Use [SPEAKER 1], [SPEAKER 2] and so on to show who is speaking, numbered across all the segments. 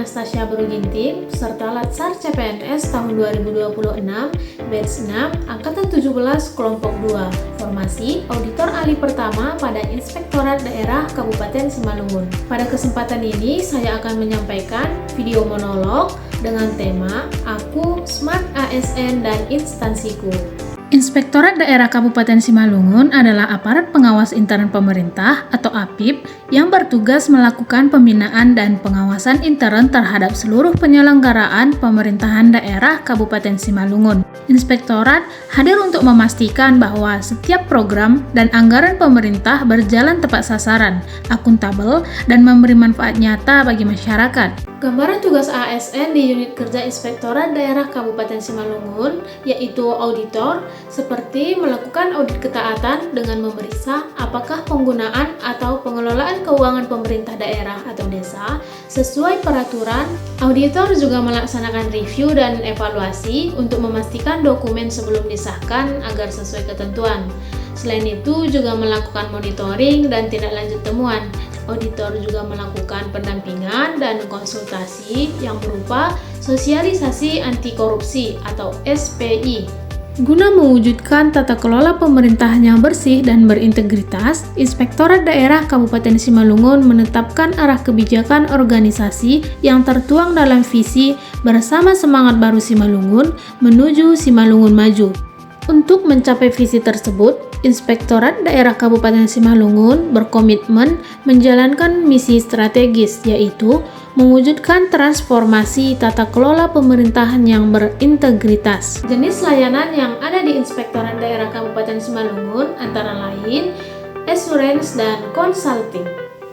[SPEAKER 1] Anastasia Beruginting, serta Latsar CPNS tahun 2026, batch 6, Angkatan 17, kelompok 2, formasi Auditor Ahli Pertama pada Inspektorat Daerah Kabupaten Simalungun. Pada kesempatan ini, saya akan menyampaikan video monolog dengan tema Aku, Smart ASN, dan Instansiku. Inspektorat Daerah Kabupaten Simalungun adalah aparat pengawas intern pemerintah atau APIP yang bertugas melakukan pembinaan dan pengawasan intern terhadap seluruh penyelenggaraan pemerintahan daerah Kabupaten Simalungun. Inspektorat hadir untuk memastikan bahwa setiap program dan anggaran pemerintah berjalan tepat sasaran, akuntabel, dan memberi manfaat nyata bagi masyarakat. Gambaran tugas ASN di unit kerja Inspektorat Daerah Kabupaten Simalungun yaitu auditor, seperti melakukan audit ketaatan dengan memeriksa apakah penggunaan atau pengelolaan keuangan pemerintah daerah atau desa sesuai peraturan. Auditor juga melaksanakan review dan evaluasi untuk memastikan dokumen sebelum disahkan agar sesuai ketentuan. Selain itu juga melakukan monitoring dan tindak lanjut temuan. Auditor juga melakukan pendampingan dan konsultasi yang berupa sosialisasi anti korupsi atau SPI. Guna mewujudkan tata kelola pemerintahan yang bersih dan berintegritas, Inspektorat Daerah Kabupaten Simalungun menetapkan arah kebijakan organisasi yang tertuang dalam visi bersama semangat baru Simalungun menuju Simalungun maju. Untuk mencapai visi tersebut, Inspektorat Daerah Kabupaten Simalungun berkomitmen menjalankan misi strategis, yaitu mewujudkan transformasi tata kelola pemerintahan yang berintegritas. Jenis layanan yang ada di Inspektorat Daerah Kabupaten Simalungun antara lain assurance dan consulting.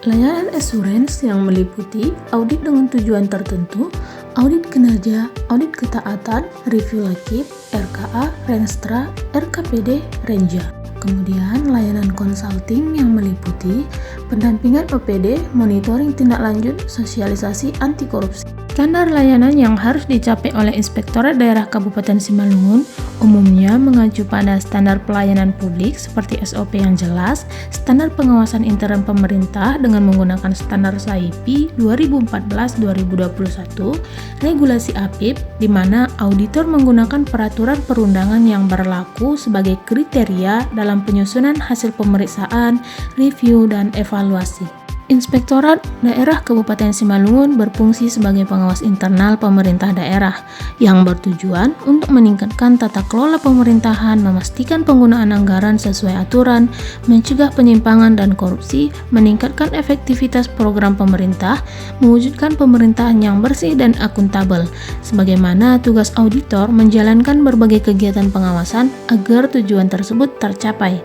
[SPEAKER 1] Layanan assurance yang meliputi audit dengan tujuan tertentu, audit kinerja, audit ketaatan, review lakib, RKA, Renstra, RKPD, Renja. Kemudian layanan consulting yang meliputi pendampingan OPD, monitoring tindak lanjut, sosialisasi anti korupsi. Standar layanan yang harus dicapai oleh Inspektorat Daerah Kabupaten Simalungun umumnya mengacu pada standar pelayanan publik seperti SOP yang jelas, standar pengawasan intern pemerintah dengan menggunakan standar SAIPI 2014-2021, regulasi APIP di mana auditor menggunakan peraturan perundangan yang berlaku sebagai kriteria dalam penyusunan hasil pemeriksaan, review, dan evaluasi. Inspektorat Daerah Kabupaten Simalungun berfungsi sebagai pengawas internal pemerintah daerah yang bertujuan untuk meningkatkan tata kelola pemerintahan, memastikan penggunaan anggaran sesuai aturan, mencegah penyimpangan dan korupsi, meningkatkan efektivitas program pemerintah, mewujudkan pemerintahan yang bersih dan akuntabel, sebagaimana tugas auditor menjalankan berbagai kegiatan pengawasan agar tujuan tersebut tercapai.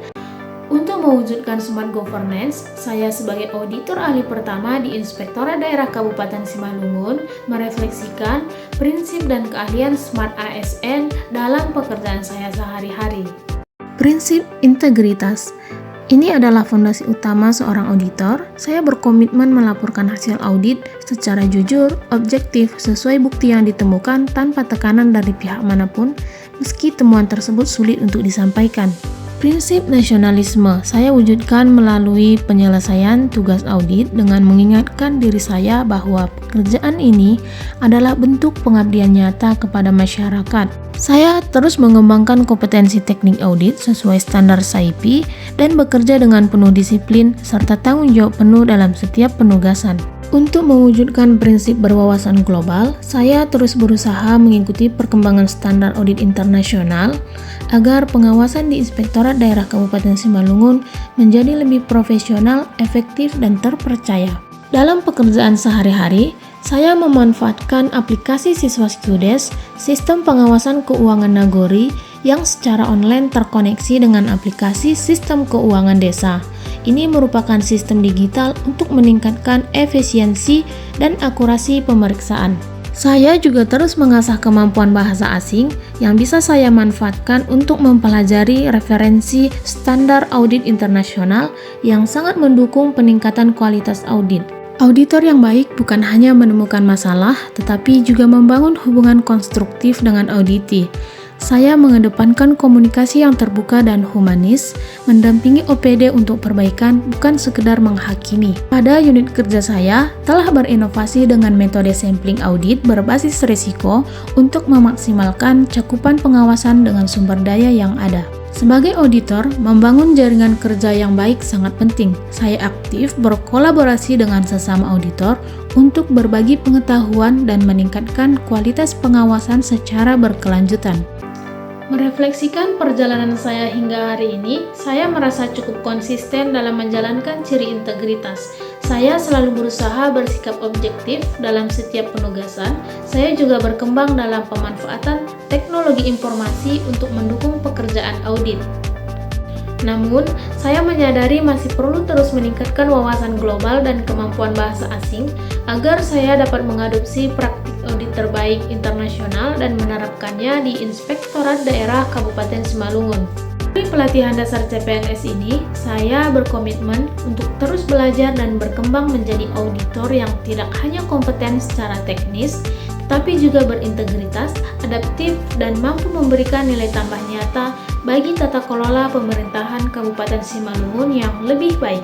[SPEAKER 1] Untuk mewujudkan smart governance, saya sebagai auditor ahli pertama di Inspektorat Daerah Kabupaten Simalungun merefleksikan prinsip dan keahlian smart ASN dalam pekerjaan saya sehari-hari. Prinsip integritas. Ini adalah fondasi utama seorang auditor. Saya berkomitmen melaporkan hasil audit secara jujur, objektif, sesuai bukti yang ditemukan tanpa tekanan dari pihak manapun, meski temuan tersebut sulit untuk disampaikan. Prinsip nasionalisme saya wujudkan melalui penyelesaian tugas audit dengan mengingatkan diri saya bahwa pekerjaan ini adalah bentuk pengabdian nyata kepada masyarakat. Saya terus mengembangkan kompetensi teknik audit sesuai standar SAIPI dan bekerja dengan penuh disiplin serta tanggung jawab penuh dalam setiap penugasan. Untuk mewujudkan prinsip berwawasan global, saya terus berusaha mengikuti perkembangan standar audit internasional agar pengawasan di Inspektorat Daerah Kabupaten Simalungun menjadi lebih profesional, efektif, dan terpercaya. Dalam pekerjaan sehari-hari, saya memanfaatkan aplikasi Siswa Skudes, sistem pengawasan keuangan Nagori yang secara online terkoneksi dengan aplikasi sistem keuangan desa. Ini merupakan sistem digital untuk meningkatkan efisiensi dan akurasi pemeriksaan. Saya juga terus mengasah kemampuan bahasa asing yang bisa saya manfaatkan untuk mempelajari referensi standar audit internasional yang sangat mendukung peningkatan kualitas audit. Auditor yang baik bukan hanya menemukan masalah, tetapi juga membangun hubungan konstruktif dengan auditi. Saya mengedepankan komunikasi yang terbuka dan humanis, mendampingi OPD untuk perbaikan, bukan sekedar menghakimi. Pada unit kerja saya, telah berinovasi dengan metode sampling audit berbasis risiko untuk memaksimalkan cakupan pengawasan dengan sumber daya yang ada. Sebagai auditor, membangun jaringan kerja yang baik sangat penting. Saya aktif berkolaborasi dengan sesama auditor untuk berbagi pengetahuan dan meningkatkan kualitas pengawasan secara berkelanjutan. Merefleksikan perjalanan saya hingga hari ini, saya merasa cukup konsisten dalam menjalankan ciri integritas. Saya selalu berusaha bersikap objektif dalam setiap penugasan. Saya juga berkembang dalam pemanfaatan teknologi informasi untuk mendukung pekerjaan audit. Namun, saya menyadari masih perlu terus meningkatkan wawasan global dan kemampuan bahasa asing agar saya dapat mengadopsi praktik audit terbaik internasional dan menerapkannya di Inspektorat Daerah Kabupaten Simalungun. Dari pelatihan dasar CPNS ini, saya berkomitmen untuk terus belajar dan berkembang menjadi auditor yang tidak hanya kompeten secara teknis, tapi juga berintegritas, adaptif, dan mampu memberikan nilai tambah nyata bagi tata kelola pemerintahan Kabupaten Simalungun yang lebih baik.